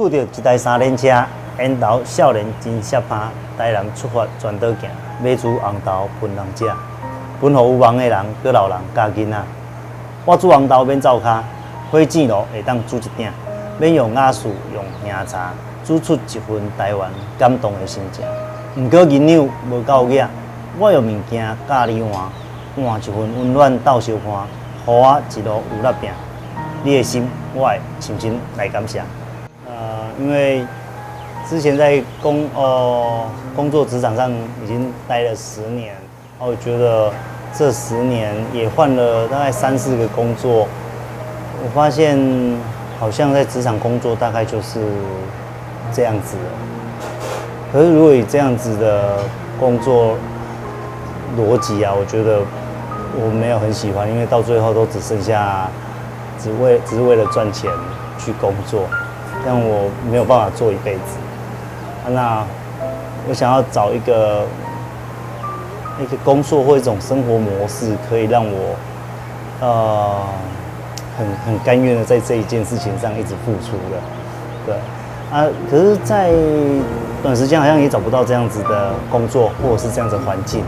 拄着一台三轮车，沿途少年真适拍，台南出发全岛行，买煮红豆分人食，分予有梦的人，搁老人甲囡仔。我煮红豆免灶骹，火煎炉会当煮一鼎，免用雅士用兄茶，煮出一份台湾感动的心情。毋过银两无够额，我用物件教你换，换一份温暖斗相伴，予我一路有力拼。你的心，我会深深来感谢。因为之前在工作职场上已经待了10年，我觉得这10年也换了大概3、4个工作，我发现好像在职场工作大概就是这样子了。可是如果以这样子的工作逻辑啊，我觉得我没有很喜欢，因为到最后都只剩下只是为了赚钱去工作。但我没有办法做一辈子，那我想要找一个工作或一种生活模式，可以让我很甘愿的在这一件事情上一直付出的，对啊。可是，在短时间好像也找不到这样子的工作或者是这样子的环境。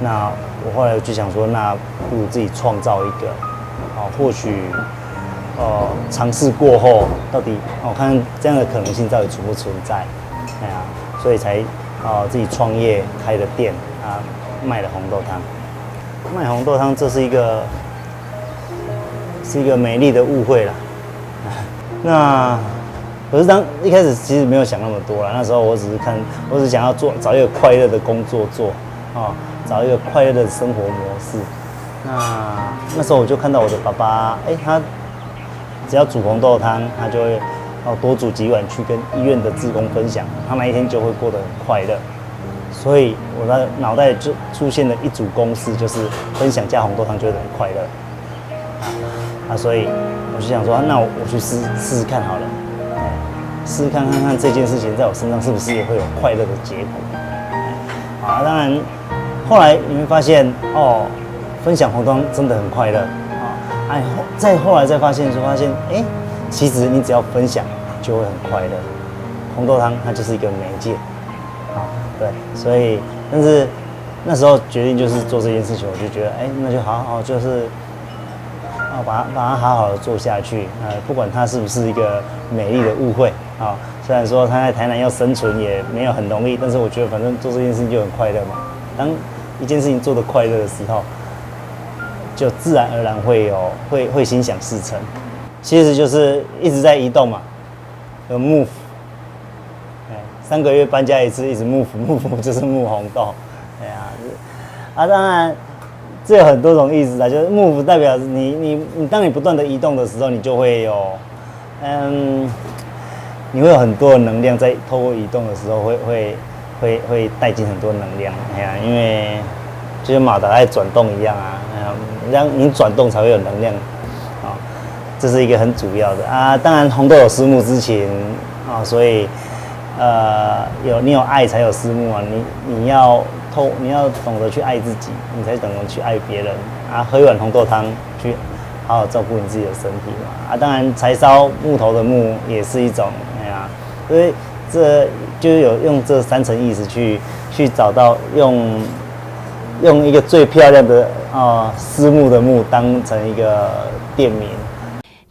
那我后来就想说，那不如自己创造一个，或许。尝试过后，到底看这样的可能性到底存不存在？哎呀，所以才自己创业开了店啊，卖了红豆汤。卖红豆汤，这是一个美丽的误会啦。那可是一开始其实没有想那么多啦，那时候我只是想要找一个快乐的工作做找一个快乐的生活模式。那时候我就看到我的爸爸，他只要煮红豆汤，他就会多煮几碗去跟医院的志工分享，他那一天就会过得很快乐。所以我的脑袋就出现了一组公式，就是分享加红豆汤就会很快乐。所以我就想说，那我去试试看好了，试试看这件事情在我身上是不是也会有快乐的结果。当然后来你会发现分享红豆汤真的很快乐。再后来再发现，其实你只要分享就会很快乐。红豆汤它就是一个媒介，对，所以但是那时候决定就是做这件事情，我就觉得那就好好就是把它好好的做下去。不管它是不是一个美丽的误会虽然说它在台南要生存也没有很容易，但是我觉得反正做这件事情就很快乐嘛。当一件事情做得快乐的时候，就自然而然会心想事成，其实就是一直在移动嘛，有 move， 3个月搬家一次，一直 move 就是 move 红豆，当然这有很多种意思啦，就是 move 代表你当你不断的移动的时候，你就会有你会有很多的能量在透过移动的时候会带进很多能量，因为就像马达在转动一样让你转动才会有能量这是一个很主要的当然红豆有师母之情所以你有爱才有师母你要懂得去爱自己，你才懂得去爱别人喝一碗红豆汤去好好照顾你自己的身体嘛当然柴烧木头的木也是一种所以这就是有用这3层意思去找到用一个最漂亮的私木的木当成一个店名。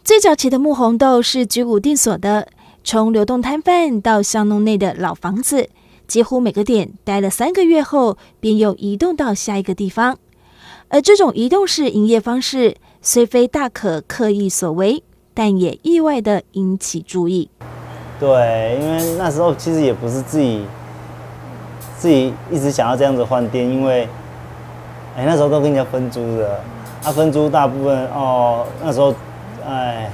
最早期的木红豆是居无定所的，从流动摊贩到巷弄内的老房子，几乎每个点待了3个月后，便又移动到下一个地方。而这种移动式营业方式，虽非大可刻意所为，但也意外的引起注意。对，因为那时候其实也不是自己一直想要这样子换店，因为那时候都跟人家分租的，分租大部分那时候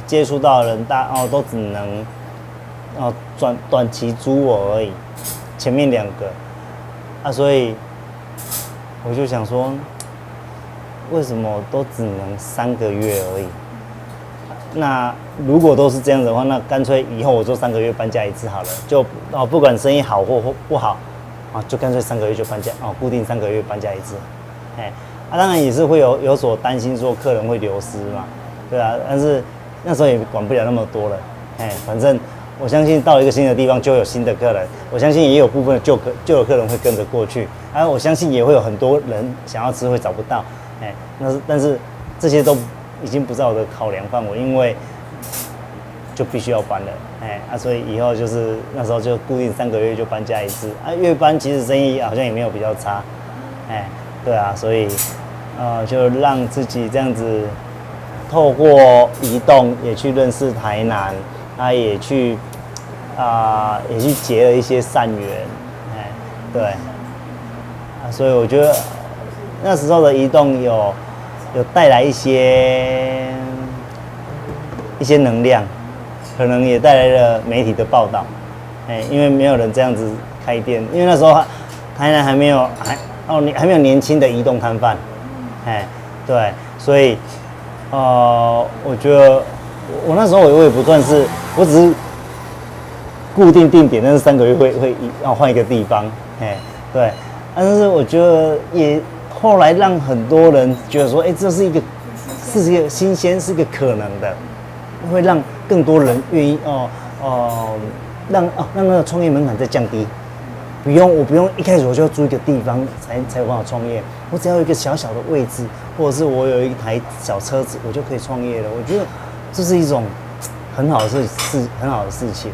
接触到的人都只能短期租我而已，前面2个所以我就想说，为什么都只能3个月而已？那如果都是这样子的话，那干脆以后我就3个月搬家一次好了，就不管生意好或不好就干脆3个月就搬家固定3个月搬家一次。当然也是会有所担心，说客人会流失嘛，对但是那时候也管不了那么多了，反正我相信到一个新的地方就有新的客人，我相信也有部分的旧的客人会跟着过去，我相信也会有很多人想要吃会找不到，但是这些都已经不在我的考量范围，因为就必须要搬了，所以以后就是那时候就固定3个月就搬家一次，越搬其实生意好像也没有比较差，对啊，所以就让自己这样子透过移动也去认识台南，也去结了一些善缘，对，所以我觉得那时候的移动有带来一些能量，可能也带来了媒体的报道，因为没有人这样子开店，因为那时候台南还没有年轻的移动摊贩，对，所以我觉得我那时候我也不算是，我只是固定定点，但是3个月会要换一个地方，对，但是我觉得也后来让很多人觉得说，这是一个新鲜，是一个可能的，会让更多人愿意让那个创业门槛再降低，我不用一开始我就要租一个地方才有办法创业，我只要有一个小小的位置，或者是我有一台小车子，我就可以创业了。我觉得这是一种很好的事情。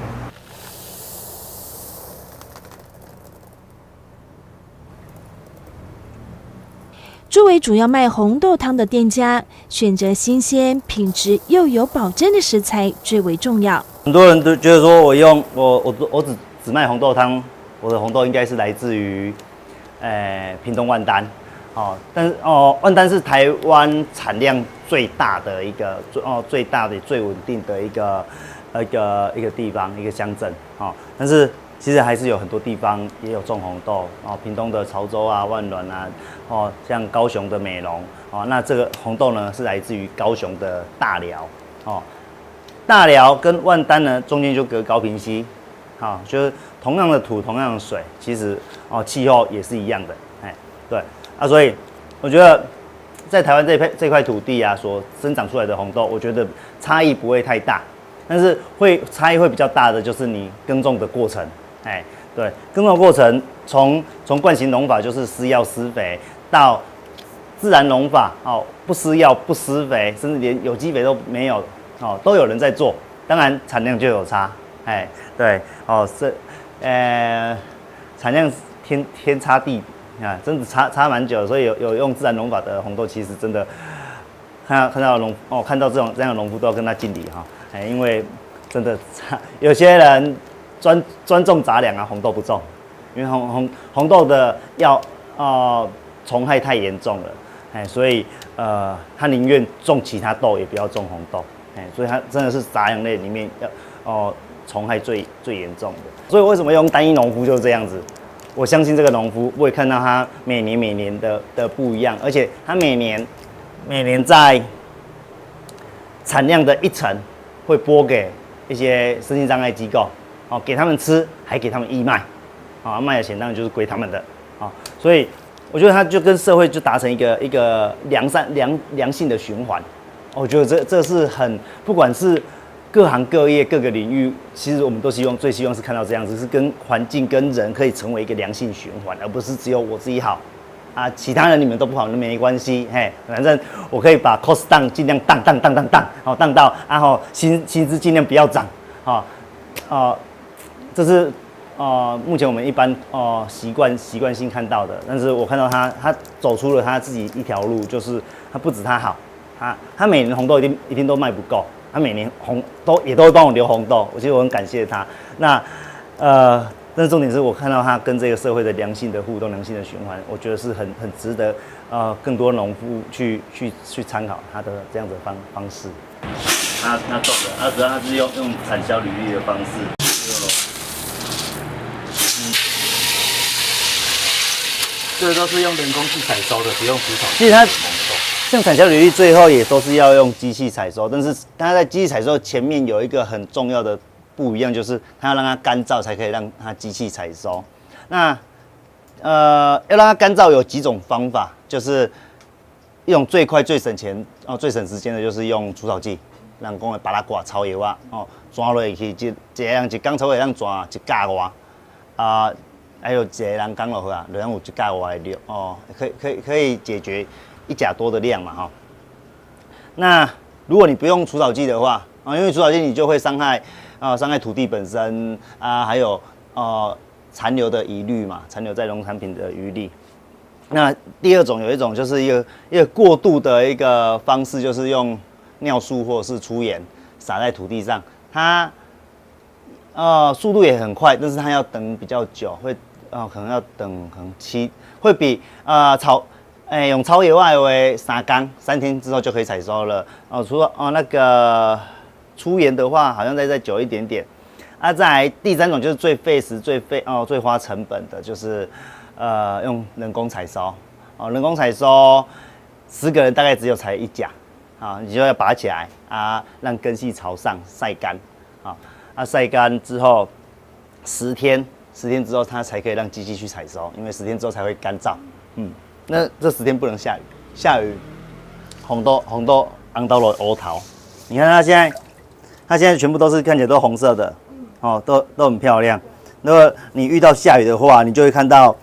作为主要卖红豆汤的店家，选择新鲜、品质又有保证的食材最为重要。很多人都觉得说我只卖红豆汤，我的红豆应该是来自于屏东万丹，但是万丹是台湾产量最大的一个最大的最稳定的一个地方一个乡镇，但是其实还是有很多地方也有种红豆，屏东的潮州啊、万峦啊，像高雄的美浓，那这个红豆呢是来自于高雄的大寮，大寮跟万丹呢中间就隔高屏溪，就是同样的土、同样的水，其实气候也是一样的，对，所以我觉得在台湾这块土地所生长出来的红豆，我觉得差异不会太大，但是差异会比较大的就是你耕种的过程。对，耕种过程从惯行农法就是施药施肥，到自然农法，不施药不施肥，甚至连有机肥都没有，都有人在做，当然产量就有差，对，产量天差地比啊，真的差蛮久的，所以有用自然农法的红豆，其实真的看到这样的农夫都要跟他敬礼哈，因为真的有些人专种杂粮红豆不种，因为红豆的虫害太严重了，所以他宁愿种其他豆，也不要种红豆，所以他真的是杂粮类里面虫害最严重的。所以为什么用单一农夫就是这样子？我相信这个农夫，我也看到他每年的不一样，而且他每年在产量的1成会拨给一些身心障碍机构，给他们吃，还给他们义卖，卖的钱当然就是归他们的，所以我觉得他就跟社会就达成一个良性的循环。我觉得这是不管是各行各业各个领域，其实我们都最希望是看到这样子，是跟环境跟人可以成为一个良性循环，而不是只有我自己好其他人你们都不好，那没关系，反正我可以把 cost down 尽量荡到，然后薪资尽量不要涨，这是目前我们一般习惯性看到的，但是我看到他走出了他自己一条路，就是他不止他好，他每年红豆一定都卖不够，他每年也都会帮我留红豆，我觉得我很感谢他。那但是重点是我看到他跟这个社会的良性的互动、良性的循环，我觉得是很值得更多农夫去参考他的这样子的方式。他种的，主要他是用产销履历的方式，这都是用人工去采收的，不用除草。其实它像产销履历最后也都是要用机器采收，但是它在机器采收前面有一个很重要的不一样，就是它要让它干燥才可以让它机器采收。那要让它干燥有几种方法，就是一种最快最省钱最省时间的就是用除草剂，人讲的巴拉挂草药啊，转落去一个人一工差不多当转1架外，还有一个人讲落去啊，就有1架外的量可以解决1甲多的量嘛那如果你不用除草剂的话因为除草剂你就会伤害土地本身还有残留的余氯嘛，残留在农产品的余氯。那第二种有一种就是一个过渡的一个方式，就是用尿素或者是粗盐撒在土地上，它速度也很快，但是它要等比较久，会可能要等会比用草野外为3天之后就可以采收了除了那个粗盐的话，好像再久一点点再来第3种就是最费时、最花成本的，就是用人工采收人工采收10个人大概只有采1甲你就要拔起来让根系朝上晒干晒干之后10天之后它才可以让机器去采收，因为10天之后才会干燥那这10天不能下雨，下雨红豆红到了乌头，你看它现在全部都是看起来都红色的都很漂亮。如果你遇到下雨的话，你就会看到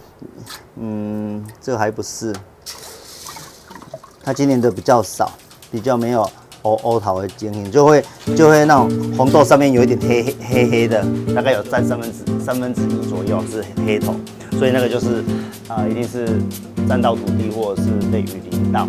这个还不是，它今年的比较少，比较没有乌头的经验，就会那种红豆上面有一点黑的，大概有占三分之一左右是黑头，所以那个就是一定是沾到土地或者是被雨淋到。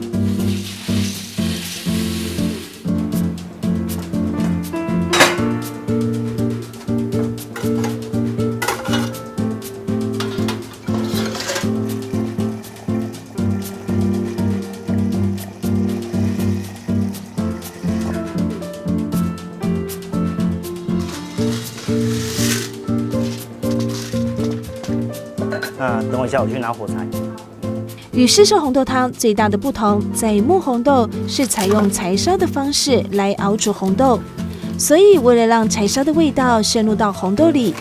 等我一下，我去拿火柴。与市售红豆汤最大的不同在于木红豆是采用柴烧的方式来熬煮红豆，所以为了让柴烧的味道渗入到红豆里，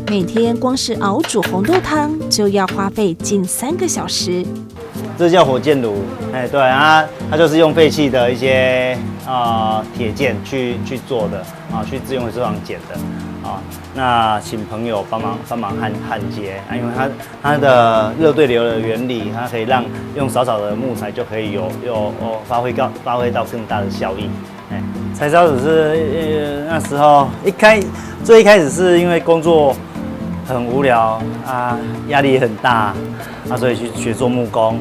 每天光是熬煮红豆汤就要花费近3个小时。这叫火箭炉，对它就是用废弃的一些铁件去做的去自用这样剪的那请朋友帮忙焊接因为它的热对流的原理，它可以让用少少的木材就可以有发挥到更大的效益。柴烧只是那时候最一开始是因为工作很无聊压力也很大所以去学做木工。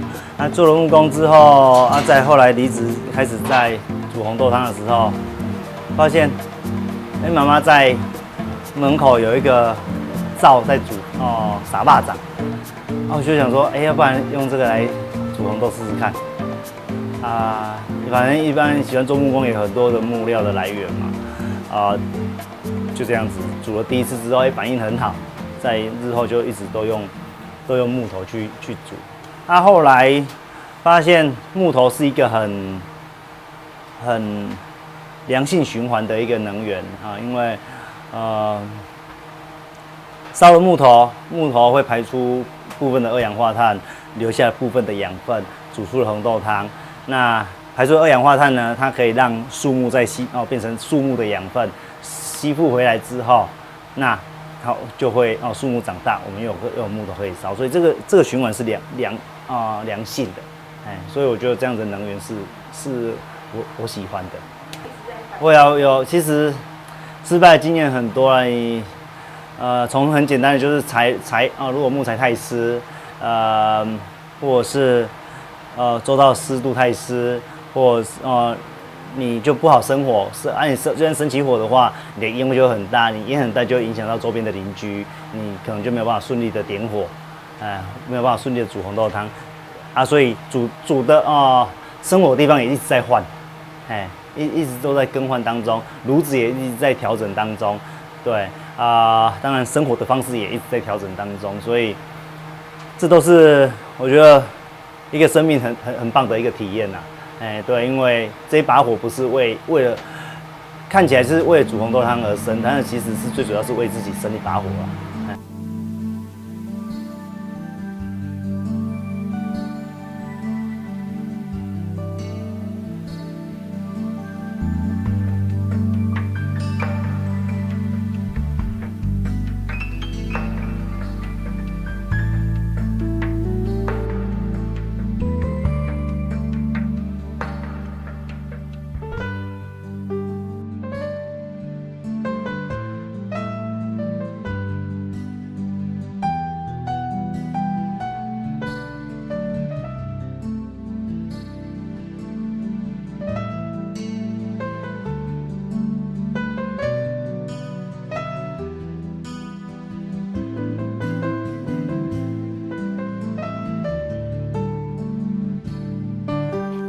做了木工之后再后来离职开始在煮红豆汤的时候，发现妈妈在门口有一个灶在煮撒肉粽我就想说要不然用这个来煮红豆试试看反正一般喜欢做木工也有很多的木料的来源嘛就这样子煮了第1次之后反应很好，在日后就一直都用木头去煮。后来发现木头是一个很良性循环的一个能源因为烧了木头会排出部分的二氧化碳，留下部分的养分，煮出了红豆汤。那排出二氧化碳呢，它可以让树木变成树木的养分，吸附回来之后，那它就会树木长大，我们又有木头可以烧，所以这个循环是良性的，所以我觉得这样的能源是我喜欢的。我有其实失败的经验很多从很简单的就是如果木材太湿，或者是周遭湿度太湿，或者你就不好生火，你虽然生起火的话，你的烟味就很大，你烟很大就会影响到周边的邻居，你可能就没有办法顺利的点火，没有办法顺利的煮红豆汤，所以煮的生火的地方也一直在换，一直都在更换当中，炉子也一直在调整当中，对当然生火的方式也一直在调整当中，所以这都是我觉得一个生命很棒的一个体验对，因为这一把火不是为了看起来是为了煮红豆汤而生，但是其实是最主要是为自己生一把火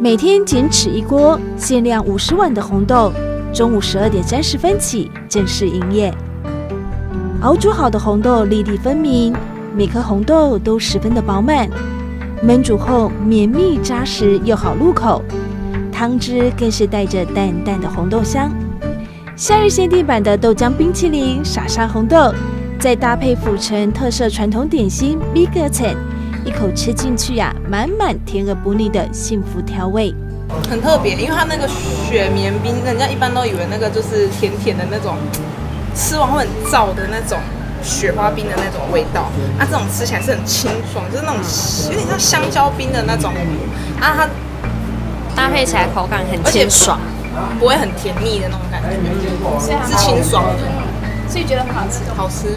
每天仅吃一锅，限量50碗的红豆，中午12点30分起正式营业。熬煮好的红豆粒粒分明，每颗红豆都十分的饱满，焖煮后绵密扎实又好入口，汤汁更是带着淡淡的红豆香。夏日限定版的豆浆冰淇淋傻沙红豆，再搭配府城特色传统点心米格层，一口吃进去呀，满满甜而不腻的幸福调味。很特别，因为它那个雪绵冰，人家一般都以为那个就是甜甜的那种，吃完会很燥的那种雪花冰的那种味道。啊，这种吃起来是很清爽，就是那种有点像香蕉冰的那种。啊，它搭配起来口感很清爽，不会很甜腻的那种感觉，是清爽的，所以觉得很好吃。好吃。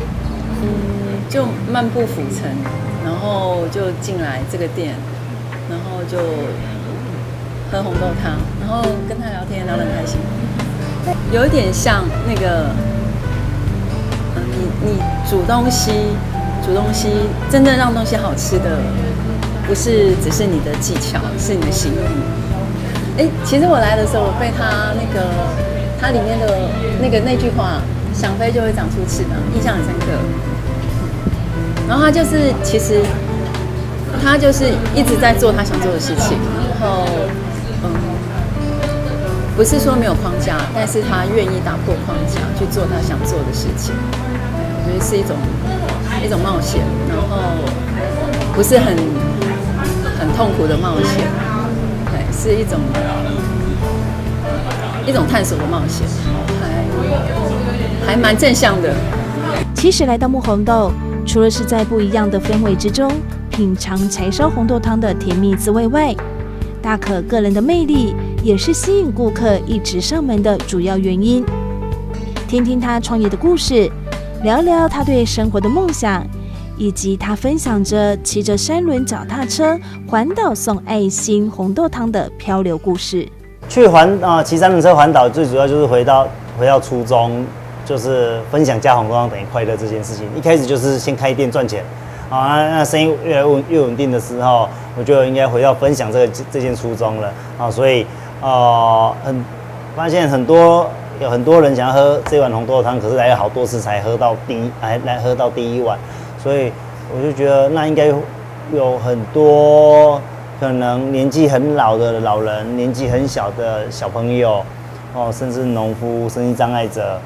就漫步府城，然后就进来这个店，然后就喝红豆汤，然后跟他聊天，聊得很开心。有一点像那个，你煮东西，真正让东西好吃的，不是只是你的技巧，是你的心意。其实我来的时候，我被他那个它里面的那句话“想飞就会长出翅膀”印象很深刻。然后他就是其实他就是一直在做他想做的事情，然后不是说没有框架，但是他愿意打破框架去做他想做的事情。我觉得是一种冒险，然后不是很痛苦的冒险，对，是一种探索的冒险，还蛮正向的。其实来到木红豆，除了是在不一样的氛围之中品尝柴烧红豆汤的甜蜜滋味外，大可个人的魅力也是吸引顾客一直上门的主要原因。听听他创业的故事，聊聊他对生活的梦想，以及他分享着骑着3轮脚踏车环岛送爱心红豆汤的漂流故事。去骑3轮车环岛，最主要就是回到初衷，就是分享加红豆汤等于快乐这件事情。一开始就是先开店赚钱，那生意越来越稳定的时候，我就应该回到分享这件初衷了所以发现有很多人想要喝这碗红豆汤，可是来了好多次才喝到第一碗，所以我就觉得那应该有很多可能年纪很老的老人，年纪很小的小朋友甚至农夫、身心障碍者，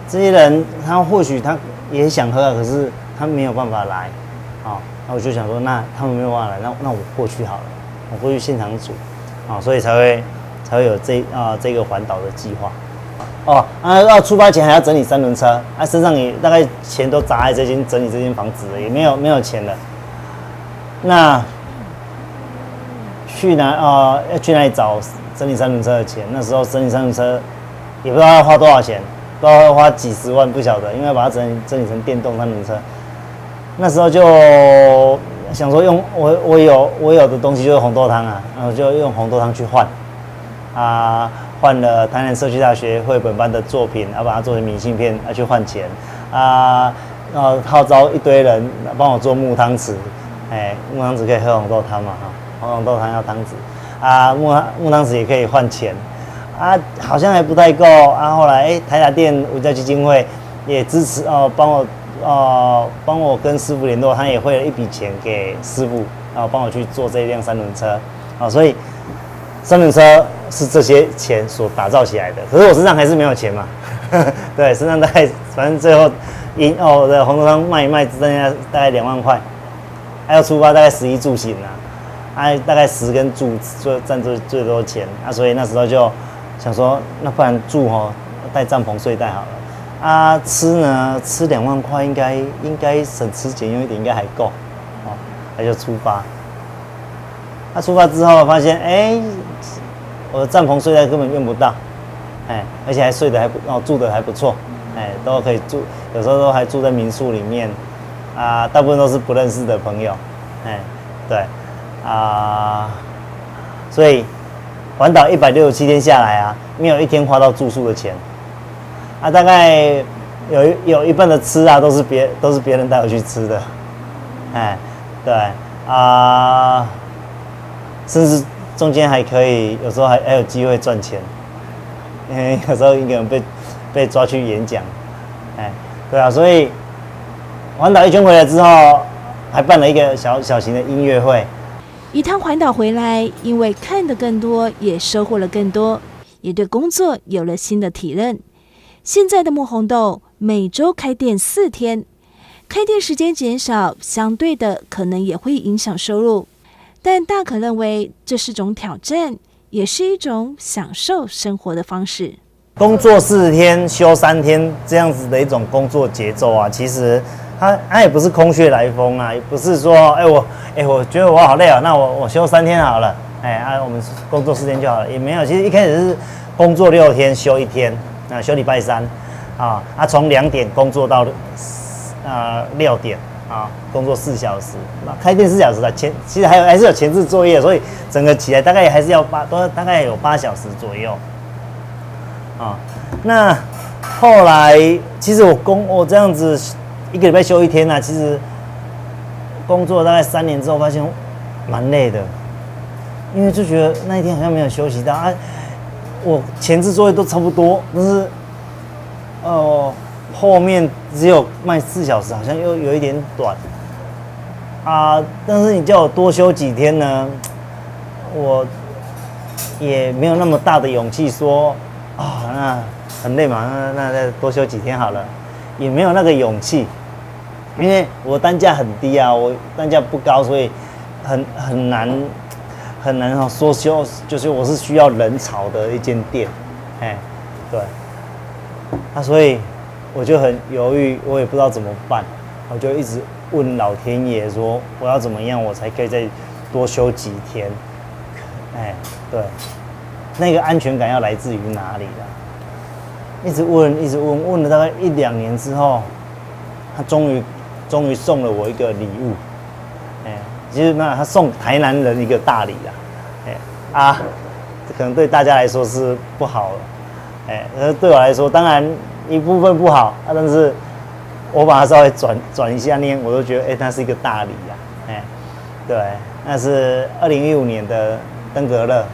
这些人他或许他也想喝可是他没有办法来那我就想说，那他们没有办法来，那我过去好了，我过去现场煮所以才会有这个环岛的计划要出发前还要整理3轮车身上也大概钱都砸在整理这间房子了，也没有钱了。那要去哪里找整理3轮车的钱？那时候整理3轮车也不知道要花多少钱，不知道要花几十万，不晓得，因为要把它整理成电动3轮车。那时候就想说用我有的东西就是红豆汤然后就用红豆汤去换换了台南社区大学绘本班的作品，把它做成明信片去换钱号召一堆人帮我做木汤匙，木汤匙可以喝红豆汤嘛红豆汤要汤匙木汤匙也可以换钱好像还不太够后来台达电文教基金会也支持帮我跟师傅联络，他也汇了一笔钱给师傅帮我去做这一辆3轮车所以3轮车是这些钱所打造起来的，可是我身上还是没有钱嘛对，身上大概反正最后我的红豆汤卖一卖只剩下大概2万块要出发大概11住行大概10跟住占最多钱所以那时候就想说，那不然住带帐篷睡袋好了吃呢吃2万块应该省吃俭用一点应该还够那就出发。出发之后发现我的帐篷睡袋根本用不到而且还睡得住得还不错都可以住，有时候都还住在民宿里面大部分都是不认识的朋友对所以环岛167天下来没有一天花到住宿的钱大概有一半的吃都是别人带我去吃的对甚至中间还可以，有时候还有机会赚钱，因为有时候一个人被抓去演讲，对啊，所以环岛一圈回来之后，还办了一个小型的音乐会。一趟环岛回来，因为看得更多，也收获了更多，也对工作有了新的体认。现在的木红豆每周开店4天，开店时间减少，相对的可能也会影响收入，但大可认为这是种挑战，也是一种享受生活的方式。工作4天，休3天，这样子的一种工作节奏啊，其实它也不是空穴来风啊，也不是说我觉得我好累啊，那我休3天好了，我们工作4天就好了，也没有。其实一开始是工作6天，休1天，休礼拜3，从2点工作到6点工作4小时，开店4小时的其实还是有前置作业，所以整个起来大概还是要大概有8小时左右。那后来其实我这样子1个礼拜休1天其实工作大概3年之后，发现蛮累的，因为就觉得那一天好像没有休息到我前置作业都差不多，但是后面只有卖4小时，好像又有一点短但是你叫我多休几天呢，我也没有那么大的勇气说那很累嘛，那再多休几天好了，也没有那个勇气，因为我单价很低我单价不高，所以很难说休，就是我是需要人潮的一间店，对，所以我就很犹豫，我也不知道怎么办，我就一直问老天爷说我要怎么样我才可以再多休几天，对，那个安全感要来自于哪里啦？一直问了大概1-2年之后，他终于送了我一个礼物，其实他送台南人一个大礼啦，这可能对大家来说是不好的，对我来说当然一部分不好但是我把它稍微转一下念，我都觉得它是一个大礼呀，对，那是2015年的登革热，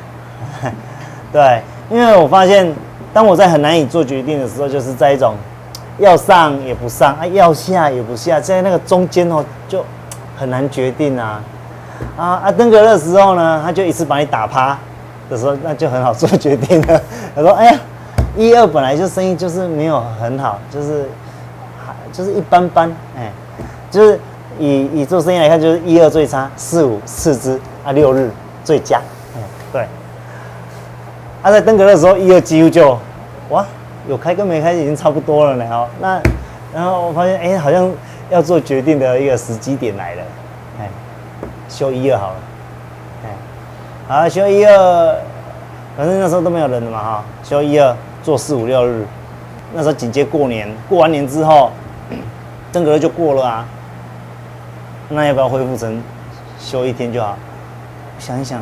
对，因为我发现当我在很难以做决定的时候，就是在一种要上也不上要下也不下，在那个中间就很难决定登革热的时候呢，他就一次把你打趴的时候，那就很好做决定了。他说1、2本来就生意就是没有很好，就是一般般，就是以做生意来看，就是1、2最差，4、5次之6日最佳，对。在登革热的时候，1、2几乎就有开跟没开已经差不多了呢然后我发现好像要做决定的一个时机点来了，休1、2好了，休1、2，反正那时候都没有人了嘛休1、2做4、5、6日，那时候紧接过年，过完年之后，登革热就过了那要不要恢复成休1天就好？想一想。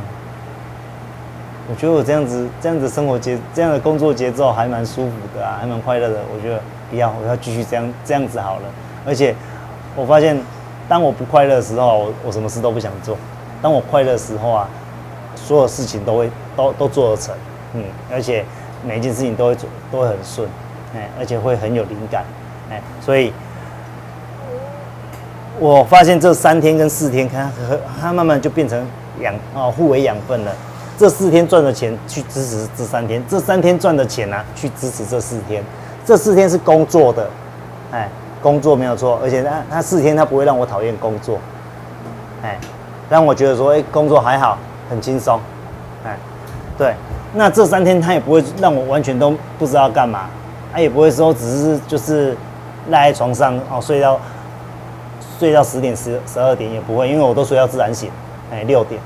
我觉得我这样子生活这样的工作节奏还蛮舒服的还蛮快乐的。我觉得我要继续这样子好了。而且我发现，当我不快乐的时候，我什么事都不想做；当我快乐的时候所有事情都做得成，而且每一件事情都会很顺，而且会很有灵感，所以我发现这3天跟4天，它慢慢就变成互为养分了。这4天赚的钱去支持这3天，这3天赚的钱去支持这4天。这4天是工作的，工作没有错，而且他4天他不会让我讨厌工作，让我觉得说，工作还好，很轻松，对。那这3天他也不会让我完全都不知道干嘛，也不会说只是就是赖在床上睡到10点12点也不会，因为我都睡到自然醒，6点。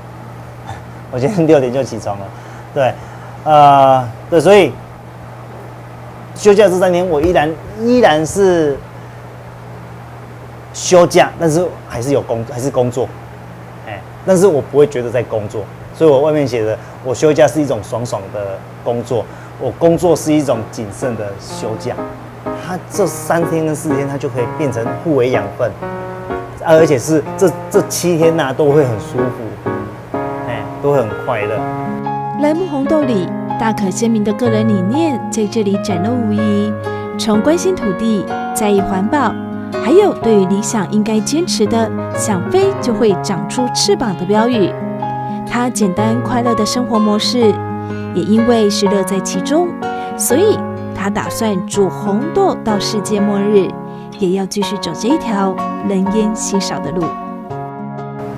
我今天6点就起床了，对，对，所以休假这3天，我依然是休假，但是还是工作，但是我不会觉得在工作，所以我外面写的，我休假是一种爽爽的工作，我工作是一种谨慎的休假，它这3天跟4天，它就可以变成互为养分，而且是这7天都会很舒服。都会很快乐。来木红豆里，大可鲜明的个人理念在这里展露无遗。从关心土地、在意环保，还有对于理想应该坚持的“想飞就会长出翅膀”的标语。他简单快乐的生活模式，也因为是乐在其中，所以他打算煮红豆到世界末日，也要继续走这一条人烟稀少的路。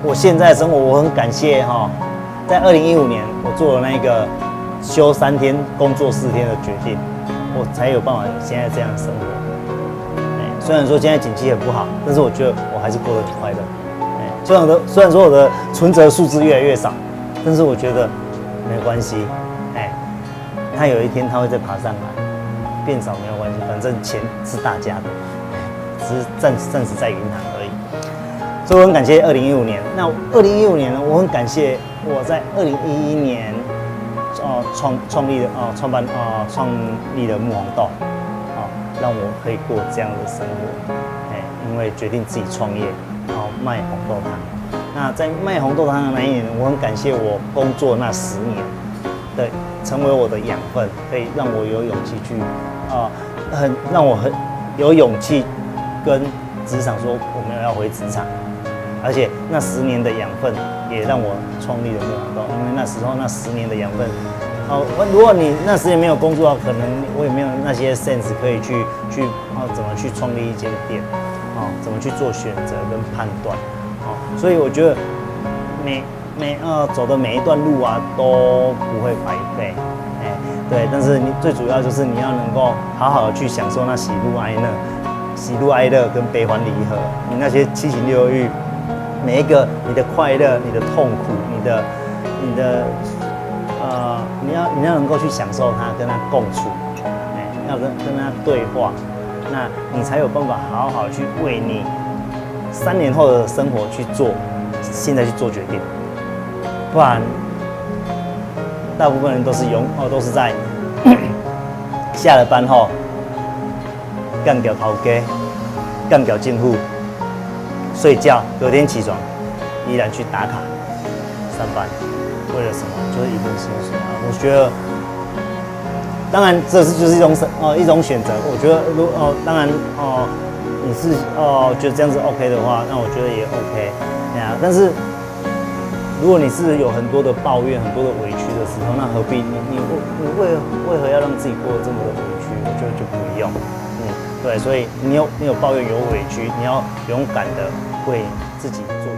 我现在的生活，我很感谢在2015年我做了那个休3天、工作4天的决定，我才有办法有现在这样的生活。虽然说现在景气很不好，但是我觉得我还是过得很快乐。虽然说我的存折数字越来越少，但是我觉得没关系。它有一天它会再爬上来，变少没有关系，反正钱是大家的，只是暂时在银行而已。所以我很感谢2015年。那2015年呢，我很感谢我在2011年创立的木红豆，让我可以过这样的生活。因为决定自己创业，卖红豆汤。那在卖红豆汤的那一年，我很感谢我工作那10年，对，成为我的养分，可以让我有勇气去让我很有勇气跟职场说我没有要回职场。而且那10年的养分也让我创立了木红豆，因为那时候那10年的养分，如果你那10年没有工作，可能我也没有那些 sense 可以去怎么去创立一间店，怎么去做选择跟判断，所以我觉得走的每一段路都不会白费，对，但是你最主要就是你要能够好好的去享受那喜怒哀乐跟悲欢离合，你那些七情六欲。每一个你的快乐、你的痛苦、你要能够去享受它，跟它共处，要跟它对话，那你才有办法好好去为你3年后的生活现在去做决定，不然大部分人都是在下了班后干掉头家，干掉政府。睡觉，隔天起床，依然去打卡上班，为了什么？就是一份薪水啊！我觉得，当然这就是一种选择。我觉得当然你是觉得这样子 OK 的话，那我觉得也 OK 但是如果你是有很多的抱怨、很多的委屈的时候，那何必你为何要让自己过得这么的委屈？我觉得就不用。对，所以你有抱怨有委屈，你要勇敢的为自己做。